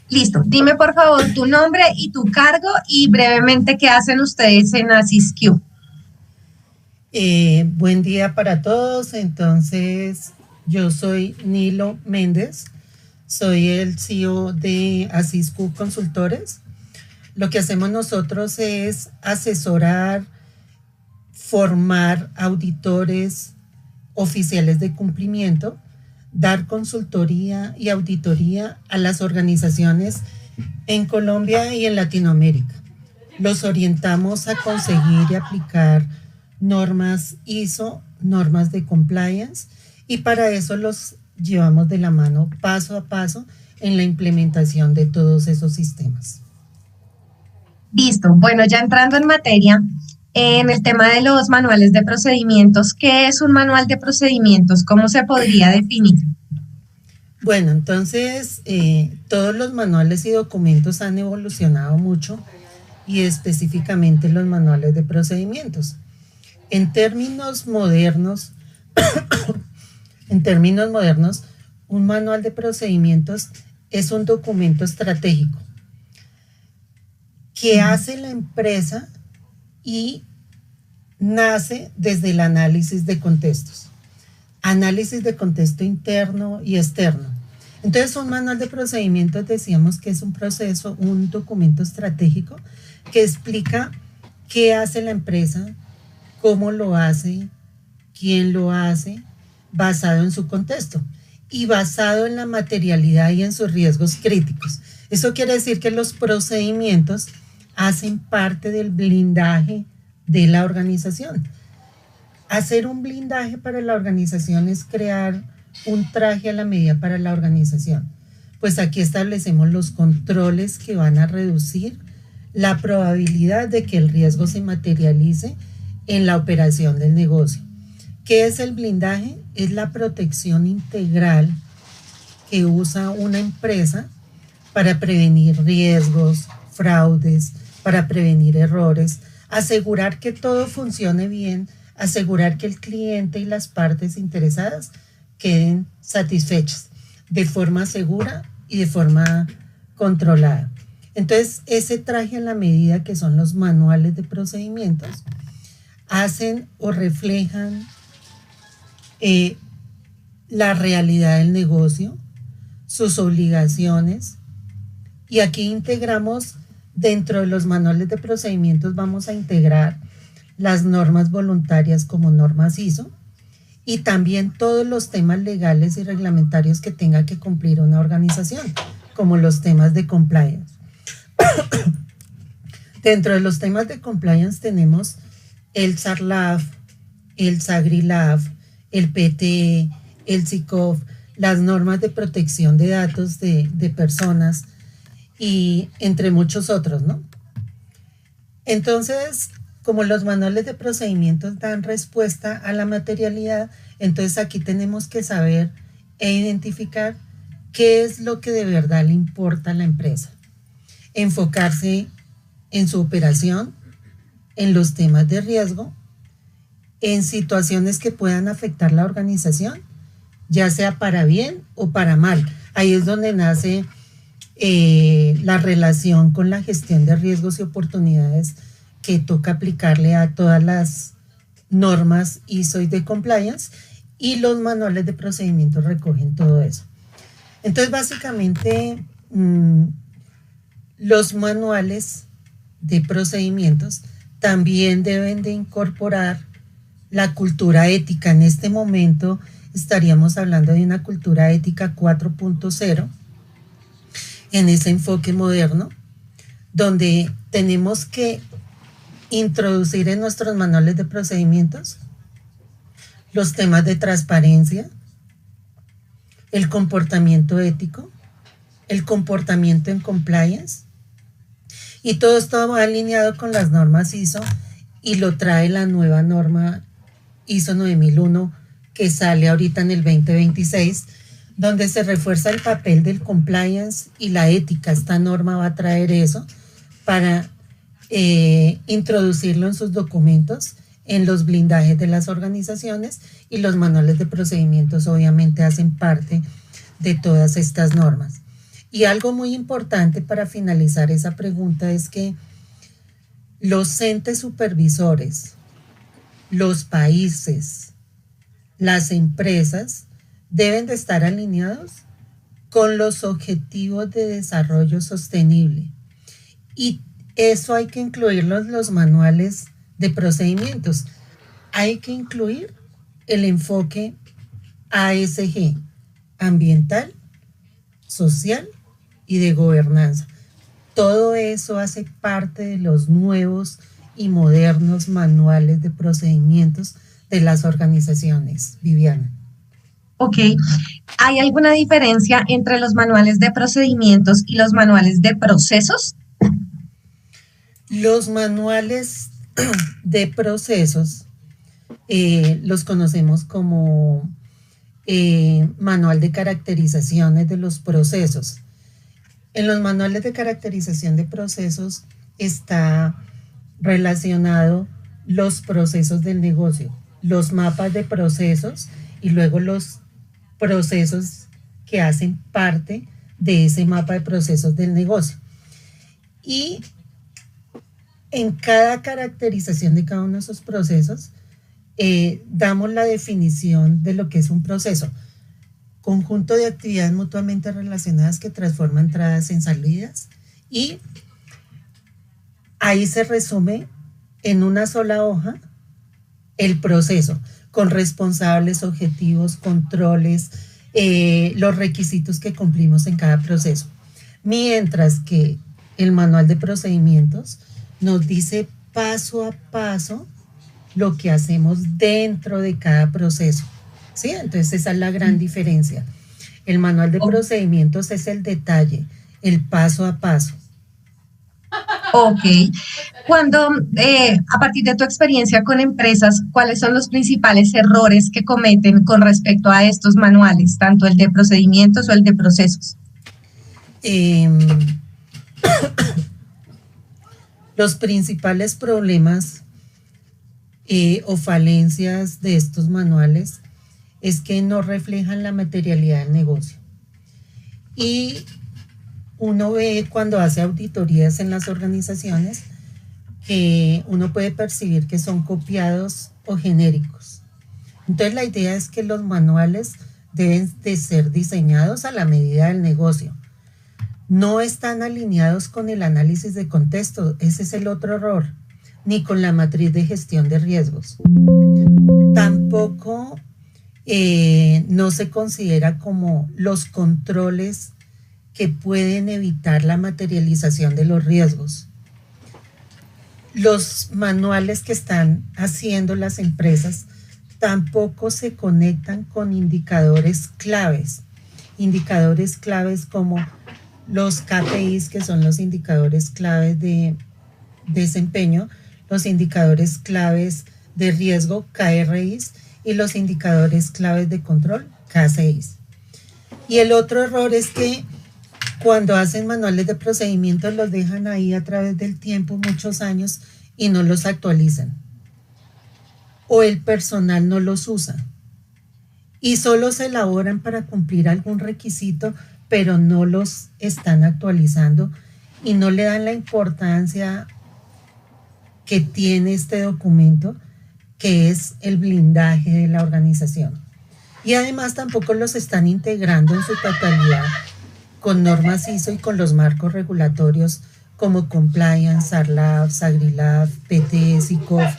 Listo. Dime por favor tu nombre y tu cargo y brevemente qué hacen ustedes en AsisQ. Buen día para todos. Entonces, yo soy Nilo Méndez, soy el CEO de Asiscu Consultores. Lo que hacemos nosotros es asesorar, formar auditores oficiales de cumplimiento, dar consultoría y auditoría a las organizaciones en Colombia y en Latinoamérica. Los orientamos a conseguir y aplicar normas ISO, normas de compliance, y para eso los llevamos de la mano paso a paso en la implementación de todos esos sistemas. Listo. Bueno, ya entrando en materia, en el tema de los manuales de procedimientos, ¿qué es un manual de procedimientos? ¿Cómo se podría definir? Bueno, entonces todos los manuales y documentos han evolucionado mucho y específicamente los manuales de procedimientos. En términos modernos, en términos modernos, un manual de procedimientos es un documento estratégico que hace la empresa y nace desde el análisis de contextos. Análisis de contexto interno y externo. Entonces, un manual de procedimientos decíamos que es un proceso, un documento estratégico que explica qué hace la empresa, cómo lo hace, quién lo hace, basado en su contexto y basado en la materialidad y en sus riesgos críticos. Eso quiere decir que los procedimientos hacen parte del blindaje de la organización. Hacer un blindaje para la organización es crear un traje a la medida para la organización. Pues aquí establecemos los controles que van a reducir la probabilidad de que el riesgo se materialice en la operación del negocio. ¿Qué es el blindaje? Es la protección integral que usa una empresa para prevenir riesgos, fraudes, para prevenir errores, asegurar que todo funcione bien, asegurar que el cliente y las partes interesadas queden satisfechas de forma segura y de forma controlada. Entonces, ese traje a la medida que son los manuales de procedimientos hacen o reflejan la realidad del negocio, sus obligaciones, y aquí integramos dentro de los manuales de procedimientos, vamos a integrar las normas voluntarias como normas ISO y también todos los temas legales y reglamentarios que tenga que cumplir una organización, como los temas de compliance. Dentro de los temas de compliance tenemos el SARLAF, el SAGRILAF, el PTE, el SICOF, las normas de protección de datos de personas y entre muchos otros, ¿no? Entonces, como los manuales de procedimientos dan respuesta a la materialidad, entonces aquí tenemos que saber e identificar qué es lo que de verdad le importa a la empresa. Enfocarse en su operación, en los temas de riesgo, en situaciones que puedan afectar la organización, ya sea para bien o para mal. Ahí es donde nace la relación con la gestión de riesgos y oportunidades que toca aplicarle a todas las normas ISO y de compliance, y los manuales de procedimientos recogen todo eso. Entonces, básicamente, los manuales de procedimientos también deben de incorporar la cultura ética. En este momento estaríamos hablando de una cultura ética 4.0 en ese enfoque moderno, donde tenemos que introducir en nuestros manuales de procedimientos los temas de transparencia, el comportamiento ético, el comportamiento en compliance, y todo esto va alineado con las normas ISO y lo trae la nueva norma ISO 9001 que sale ahorita en el 2026, donde se refuerza el papel del compliance y la ética. Esta norma va a traer eso para introducirlo en sus documentos, en los blindajes de las organizaciones, y los manuales de procedimientos obviamente hacen parte de todas estas normas. Y algo muy importante para finalizar esa pregunta es que los entes supervisores, los países, las empresas deben de estar alineados con los objetivos de desarrollo sostenible. Y eso hay que incluirlo en los manuales de procedimientos. Hay que incluir el enfoque ASG, ambiental, social y de gobernanza. Todo eso hace parte de los nuevos y modernos manuales de procedimientos de las organizaciones. Viviana. Ok, ¿hay alguna diferencia entre los manuales de procedimientos y los manuales de procesos? Los manuales de procesos los conocemos como manual de caracterizaciones de los procesos. En los manuales de caracterización de procesos está relacionado los procesos del negocio, los mapas de procesos y luego los procesos que hacen parte de ese mapa de procesos del negocio. Y en cada caracterización de cada uno de esos procesos, damos la definición de lo que es un proceso. Conjunto de actividades mutuamente relacionadas que transforman entradas en salidas, y ahí se resume en una sola hoja el proceso, con responsables, objetivos, controles, los requisitos que cumplimos en cada proceso. Mientras que el manual de procedimientos nos dice paso a paso lo que hacemos dentro de cada proceso. ¿Sí? Entonces esa es la gran diferencia. El manual de procedimientos es el detalle, el paso a paso. Ok. Cuando, a partir de tu experiencia con empresas, ¿cuáles son los principales errores que cometen con respecto a estos manuales, tanto el de procedimientos o el de procesos? Los principales problemas o falencias de estos manuales es que no reflejan la materialidad del negocio. Y uno ve cuando hace auditorías en las organizaciones que uno puede percibir que son copiados o genéricos. Entonces la idea es que los manuales deben de ser diseñados a la medida del negocio. No están alineados con el análisis de contexto, ese es el otro error, ni con la matriz de gestión de riesgos. Tampoco no se considera como los controles que pueden evitar la materialización de los riesgos. Los manuales que están haciendo las empresas tampoco se conectan con indicadores claves como los KPIs, que son los indicadores claves de desempeño, los indicadores claves de riesgo, KRIs, y los indicadores claves de control, KCIs. Y el otro error es que cuando hacen manuales de procedimientos los dejan ahí a través del tiempo, muchos años, y no los actualizan. O el personal no los usa. Y solo se elaboran para cumplir algún requisito, pero no los están actualizando y no le dan la importancia que tiene este documento, que es el blindaje de la organización. Y además tampoco los están integrando en su totalidad con normas ISO y con los marcos regulatorios como Compliance, SARLAB, SAGRILAB, PTS y COF,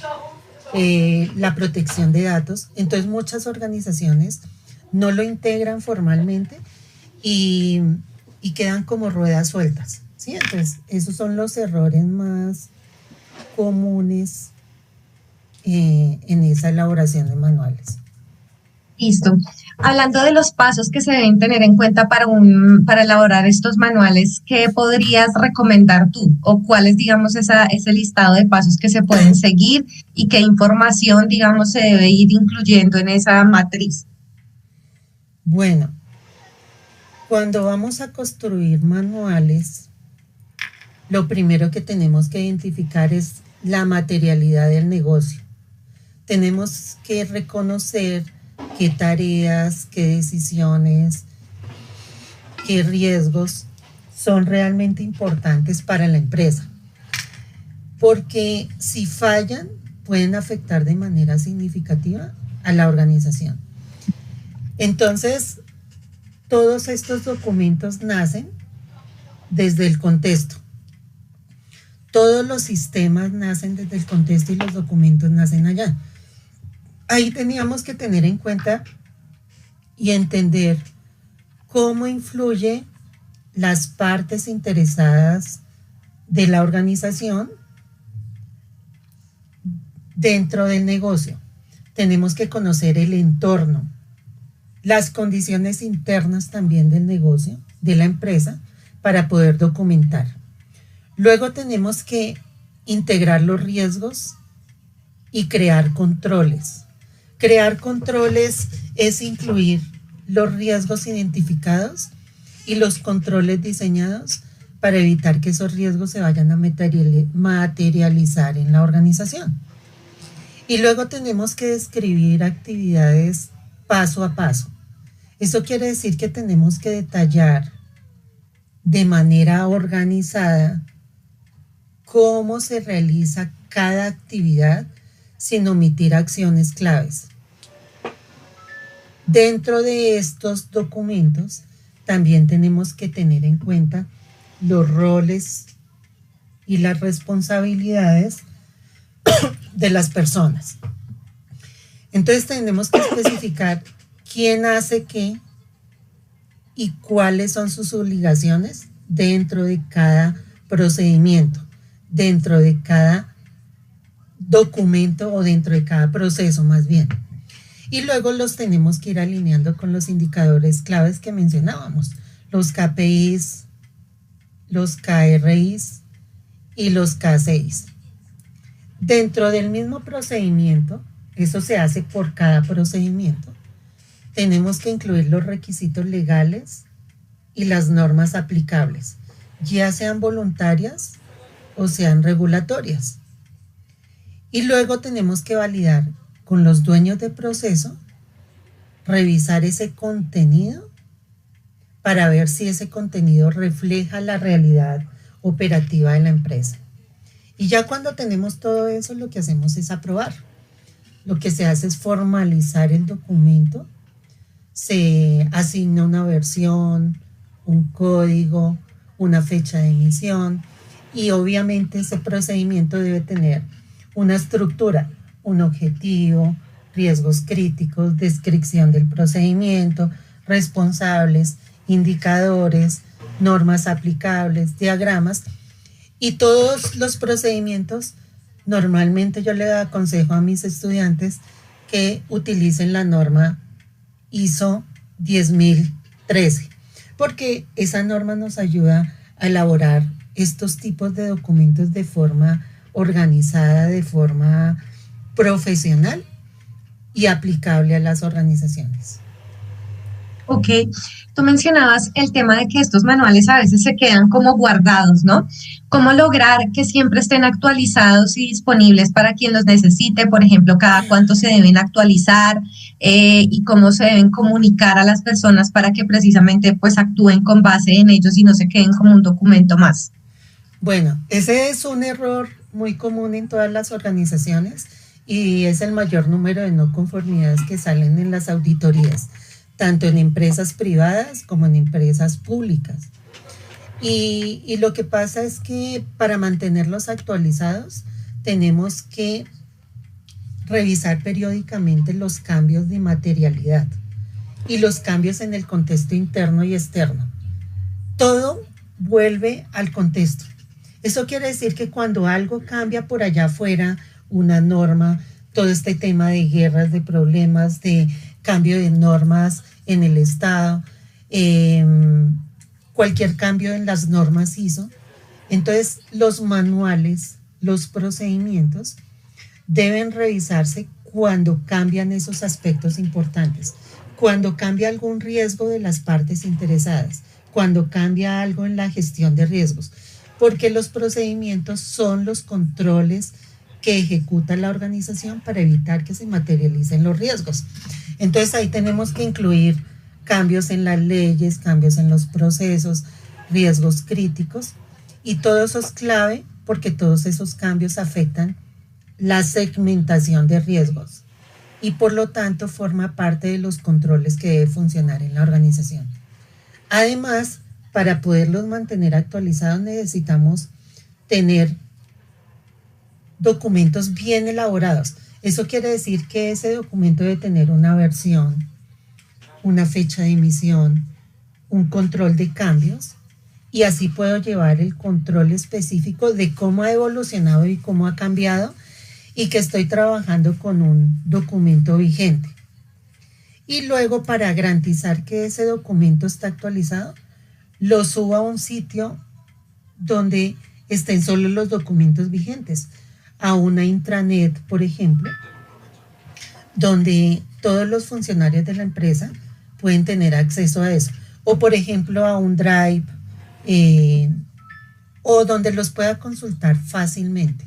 la protección de datos. Entonces muchas organizaciones no lo integran formalmente y quedan como ruedas sueltas, ¿sí? Entonces esos son los errores más comunes en esa elaboración de manuales. Listo. Hablando de los pasos que se deben tener en cuenta para elaborar estos manuales, ¿qué podrías recomendar tú? ¿O cuál es, digamos, ese listado de pasos que se pueden seguir y qué información, digamos, se debe ir incluyendo en esa matriz? Bueno, cuando vamos a construir manuales, lo primero que tenemos que identificar es la materialidad del negocio. Tenemos que reconocer qué tareas, qué decisiones, qué riesgos son realmente importantes para la empresa, porque si fallan pueden afectar de manera significativa a la organización. Entonces, todos estos documentos nacen desde el contexto. Todos los sistemas nacen desde el contexto y los documentos nacen allá. Ahí teníamos que tener en cuenta y entender cómo influye las partes interesadas de la organización dentro del negocio. Tenemos que conocer el entorno, las condiciones internas también del negocio, de la empresa, para poder documentar. Luego tenemos que integrar los riesgos y crear controles. Crear controles es incluir los riesgos identificados y los controles diseñados para evitar que esos riesgos se vayan a materializar en la organización. Y luego tenemos que describir actividades paso a paso. Eso quiere decir que tenemos que detallar de manera organizada cómo se realiza cada actividad sin omitir acciones claves. Dentro de estos documentos también tenemos que tener en cuenta los roles y las responsabilidades de las personas. Entonces tenemos que especificar quién hace qué y cuáles son sus obligaciones dentro de cada procedimiento, dentro de cada documento o dentro de cada proceso más bien. Y luego los tenemos que ir alineando con los indicadores claves que mencionábamos, los KPIs, los KRIs y los K6. Dentro del mismo procedimiento, eso se hace por cada procedimiento, tenemos que incluir los requisitos legales y las normas aplicables, ya sean voluntarias o sean regulatorias. Y luego tenemos que validar con los dueños de proceso, revisar ese contenido para ver si ese contenido refleja la realidad operativa de la empresa. Y ya cuando tenemos todo eso, lo que hacemos es aprobar. Lo que se hace es formalizar el documento, se asigna una versión, un código, una fecha de emisión y obviamente ese procedimiento debe tener una estructura, un objetivo, riesgos críticos, descripción del procedimiento, responsables, indicadores, normas aplicables, diagramas y todos los procedimientos. Normalmente yo le aconsejo a mis estudiantes que utilicen la norma ISO 10013 porque esa norma nos ayuda a elaborar estos tipos de documentos de forma organizada, de forma profesional y aplicable a las organizaciones. Ok, tú mencionabas el tema de que estos manuales a veces se quedan como guardados, ¿no? ¿Cómo lograr que siempre estén actualizados y disponibles para quien los necesite? Por ejemplo, cada cuánto se deben actualizar y cómo se deben comunicar a las personas para que precisamente pues actúen con base en ellos y no se queden como un documento más. Bueno, ese es un error muy común en todas las organizaciones y es el mayor número de no conformidades que salen en las auditorías, tanto en empresas privadas como en empresas públicas. Y lo que pasa es que para mantenerlos actualizados tenemos que revisar periódicamente los cambios de materialidad y los cambios en el contexto interno y externo. Todo vuelve al contexto. Eso quiere decir que cuando algo cambia por allá afuera, una norma, todo este tema de guerras, de problemas, de cambio de normas en el Estado, cualquier cambio en las normas ISO, entonces los manuales, los procedimientos deben revisarse cuando cambian esos aspectos importantes, cuando cambia algún riesgo de las partes interesadas, cuando cambia algo en la gestión de riesgos, porque los procedimientos son los controles que ejecuta la organización para evitar que se materialicen los riesgos. Entonces ahí tenemos que incluir cambios en las leyes, cambios en los procesos, riesgos críticos, y todo eso es clave porque todos esos cambios afectan la segmentación de riesgos y por lo tanto forma parte de los controles que debe funcionar en la organización. Además, para poderlos mantener actualizados necesitamos tener documentos bien elaborados. Eso quiere decir que ese documento debe tener una versión, una fecha de emisión, un control de cambios, y así puedo llevar el control específico de cómo ha evolucionado y cómo ha cambiado, y que estoy trabajando con un documento vigente. Y luego, para garantizar que ese documento está actualizado, lo subo a un sitio donde estén solo los documentos vigentes, a una intranet, por ejemplo, donde todos los funcionarios de la empresa pueden tener acceso a eso. O, por ejemplo, a un Drive, o donde los pueda consultar fácilmente.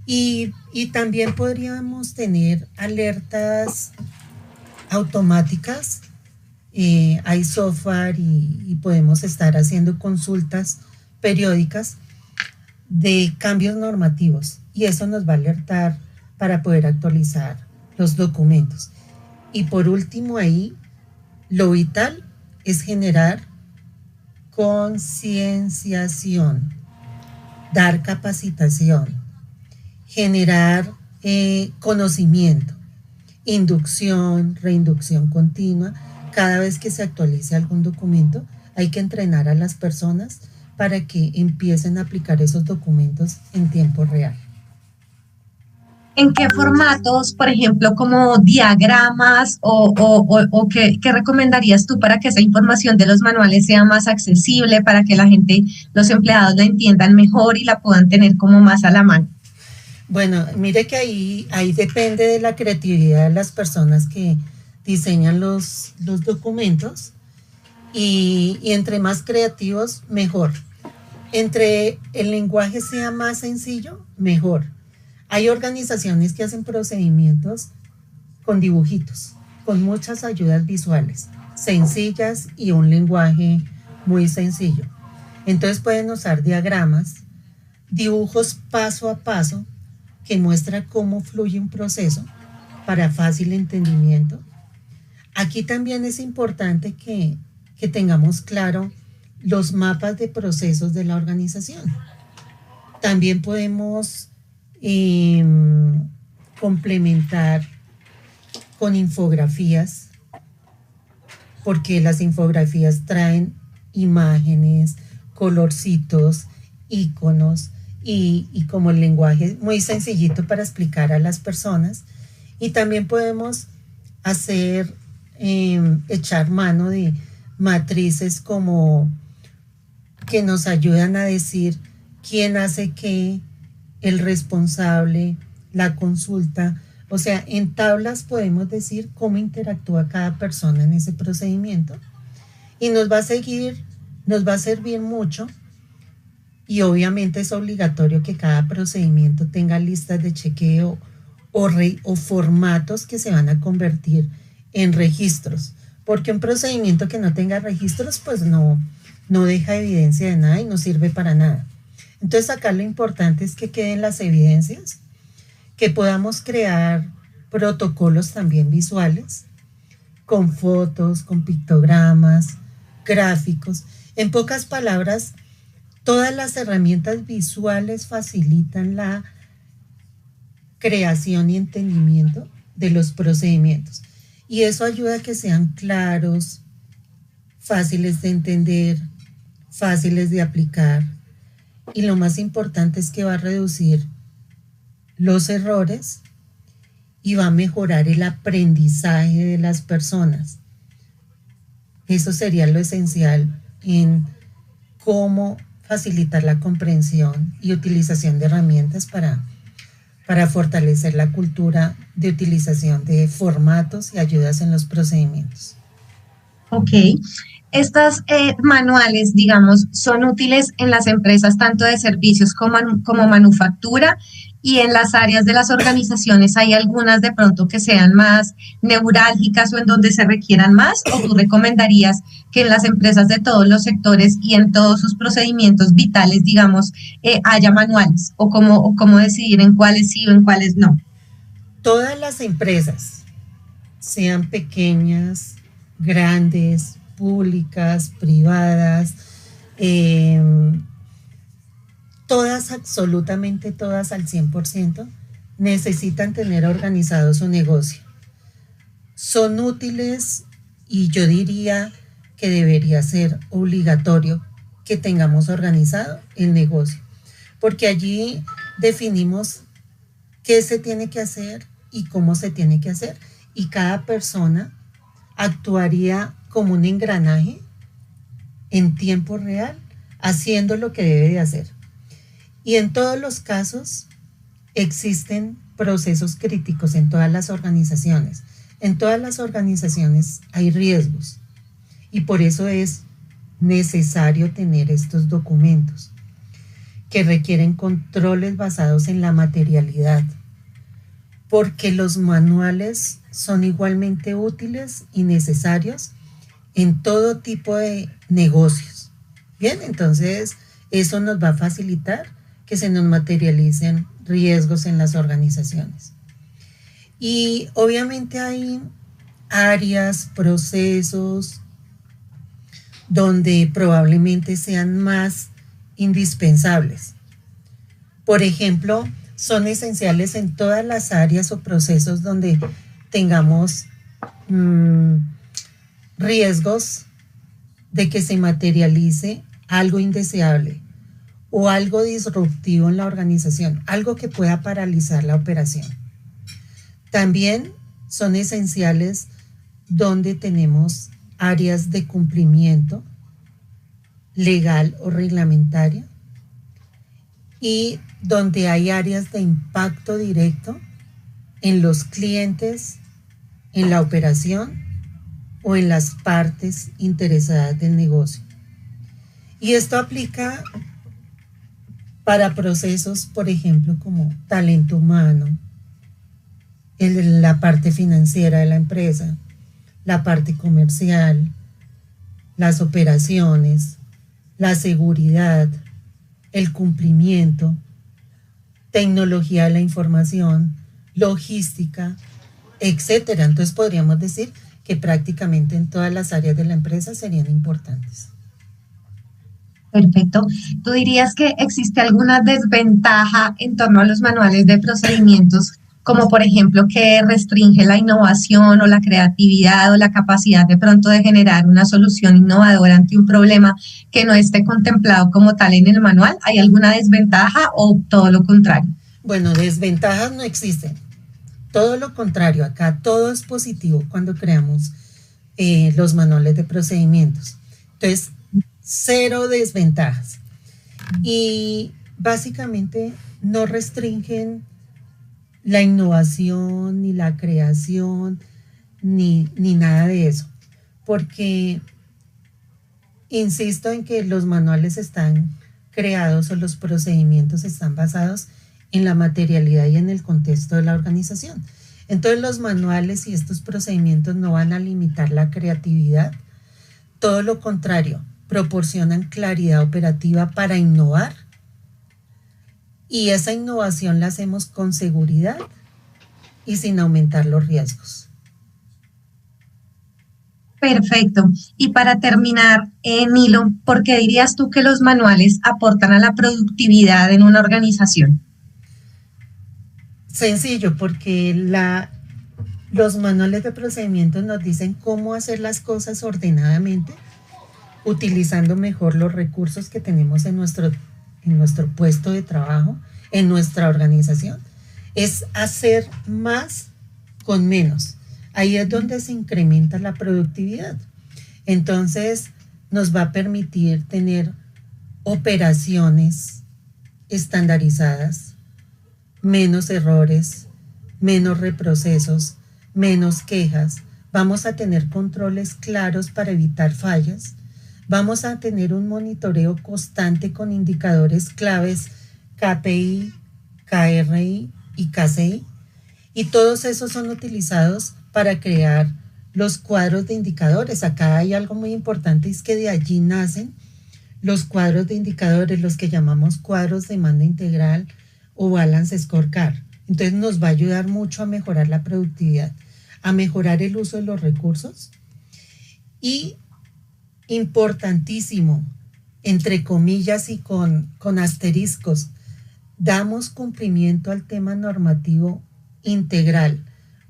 Y también podríamos tener alertas automáticas. Hay software y podemos estar haciendo consultas periódicas de cambios normativos, y eso nos va a alertar para poder actualizar los documentos. Y por último, ahí lo vital es generar concienciación, dar capacitación, generar conocimiento, inducción, reinducción continua. Cada vez que se actualice algún documento, hay que entrenar a las personas para que empiecen a aplicar esos documentos en tiempo real. ¿En qué formatos, por ejemplo, como diagramas o qué recomendarías tú para que esa información de los manuales sea más accesible, para que la gente, los empleados la entiendan mejor y la puedan tener como más a la mano? Bueno, mire que ahí depende de la creatividad de las personas que diseñan los documentos, y entre más creativos, mejor. Entre el lenguaje sea más sencillo, mejor. Hay organizaciones que hacen procedimientos con dibujitos, con muchas ayudas visuales, sencillas y un lenguaje muy sencillo. Entonces pueden usar diagramas, dibujos paso a paso que muestra cómo fluye un proceso para fácil entendimiento. Aquí también es importante que tengamos claro los mapas de procesos de la organización. También podemos complementar con infografías, porque las infografías traen imágenes, colorcitos, iconos y como el lenguaje muy sencillito para explicar a las personas. Y también podemos hacer, echar mano de matrices como que nos ayudan a decir quién hace qué, el responsable, la consulta. O sea, en tablas podemos decir cómo interactúa cada persona en ese procedimiento, y nos va a servir mucho. Y obviamente es obligatorio que cada procedimiento tenga listas de chequeo o formatos que se van a convertir en registros, porque un procedimiento que no tenga registros pues no deja evidencia de nada y no sirve para nada. Entonces acá lo importante es que queden las evidencias, que podamos crear protocolos también visuales, con fotos, con pictogramas, gráficos. En pocas palabras, todas las herramientas visuales facilitan la creación y entendimiento de los procedimientos. Y eso ayuda a que sean claros, fáciles de entender, fáciles de aplicar. Y lo más importante es que va a reducir los errores y va a mejorar el aprendizaje de las personas. Eso sería lo esencial en cómo facilitar la comprensión y utilización de herramientas para fortalecer la cultura de utilización de formatos y ayudas en los procedimientos. Ok. Estas manuales, digamos, son útiles en las empresas tanto de servicios como manufactura, y en las áreas de las organizaciones hay algunas de pronto que sean más neurálgicas o en donde se requieran más, o tú recomendarías que en las empresas de todos los sectores y en todos sus procedimientos vitales, digamos, haya manuales, o cómo decidir en cuáles sí o en cuáles no? Todas las empresas, sean pequeñas, grandes, públicas, privadas, eh, todas, absolutamente todas al 100%, necesitan tener organizado su negocio. Son útiles y yo diría que debería ser obligatorio que tengamos organizado el negocio, porque allí definimos qué se tiene que hacer y cómo se tiene que hacer, y cada persona actuaría como un engranaje en tiempo real, haciendo lo que debe de hacer. Y en todos los casos existen procesos críticos en todas las organizaciones. En todas las organizaciones hay riesgos y por eso es necesario tener estos documentos que requieren controles basados en la materialidad, porque los manuales son igualmente útiles y necesarios en todo tipo de negocios. Bien, entonces eso nos va a facilitar que se nos materialicen riesgos en las organizaciones. Y obviamente hay áreas, procesos donde probablemente sean más indispensables. Por ejemplo, son esenciales en todas las áreas o procesos donde tengamos riesgos de que se materialice algo indeseable o algo disruptivo en la organización, algo que pueda paralizar la operación. También son esenciales donde tenemos áreas de cumplimiento legal o reglamentario y donde hay áreas de impacto directo en los clientes, en la operación o en las partes interesadas del negocio. Y esto aplica para procesos, por ejemplo, como talento humano, la parte financiera de la empresa, la parte comercial, las operaciones, la seguridad, el cumplimiento, tecnología de la información, logística, etcétera. Entonces podríamos decir que prácticamente en todas las áreas de la empresa serían importantes. Perfecto. ¿Tú dirías que existe alguna desventaja en torno a los manuales de procedimientos, como por ejemplo que restringe la innovación o la creatividad o la capacidad de pronto de generar una solución innovadora ante un problema que no esté contemplado como tal en el manual? ¿Hay alguna desventaja o todo lo contrario? Bueno, desventajas no existen. Todo lo contrario, acá todo es positivo cuando creamos los manuales de procedimientos. Entonces, cero desventajas. Y básicamente no restringen la innovación, ni la creación, ni nada de eso. Porque insisto en que los manuales están creados o los procedimientos están basados en la materialidad y en el contexto de la organización. Entonces los manuales y estos procedimientos no van a limitar la creatividad, todo lo contrario, proporcionan claridad operativa para innovar y esa innovación la hacemos con seguridad y sin aumentar los riesgos. Perfecto. Y para terminar, Nilo, ¿por qué dirías tú que los manuales aportan a la productividad en una organización? Sencillo, porque los manuales de procedimientos nos dicen cómo hacer las cosas ordenadamente, utilizando mejor los recursos que tenemos en nuestro puesto de trabajo, en nuestra organización. Es hacer más con menos. Ahí es donde se incrementa la productividad. Entonces, nos va a permitir tener operaciones estandarizadas, menos errores, menos reprocesos, menos quejas. Vamos a tener controles claros para evitar fallas. Vamos a tener un monitoreo constante con indicadores claves, KPI, KRI y KCI, y todos esos son utilizados para crear los cuadros de indicadores. Acá hay algo muy importante, es que de allí nacen los cuadros de indicadores, los que llamamos cuadros de demanda integral o balance scorecard. Entonces nos va a ayudar mucho a mejorar la productividad, a mejorar el uso de los recursos y, importantísimo, entre comillas y con asteriscos, damos cumplimiento al tema normativo integral,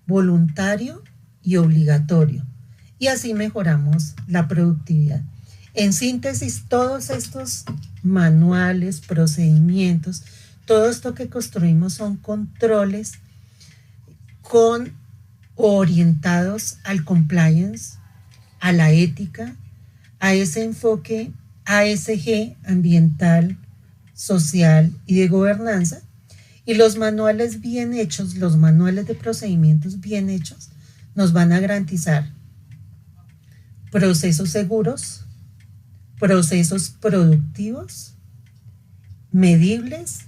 voluntario y obligatorio, y así mejoramos la productividad. En síntesis, todos estos manuales, procedimientos, todo esto que construimos son controles orientados al compliance, a la ética, a ese enfoque ASG, ambiental, social y de gobernanza. Y los manuales bien hechos, los manuales de procedimientos bien hechos, nos van a garantizar procesos seguros, procesos productivos, medibles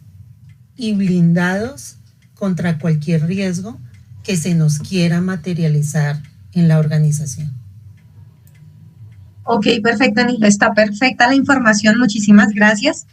y blindados contra cualquier riesgo que se nos quiera materializar en la organización. Ok, perfecto, Anita, está perfecta la información, muchísimas gracias.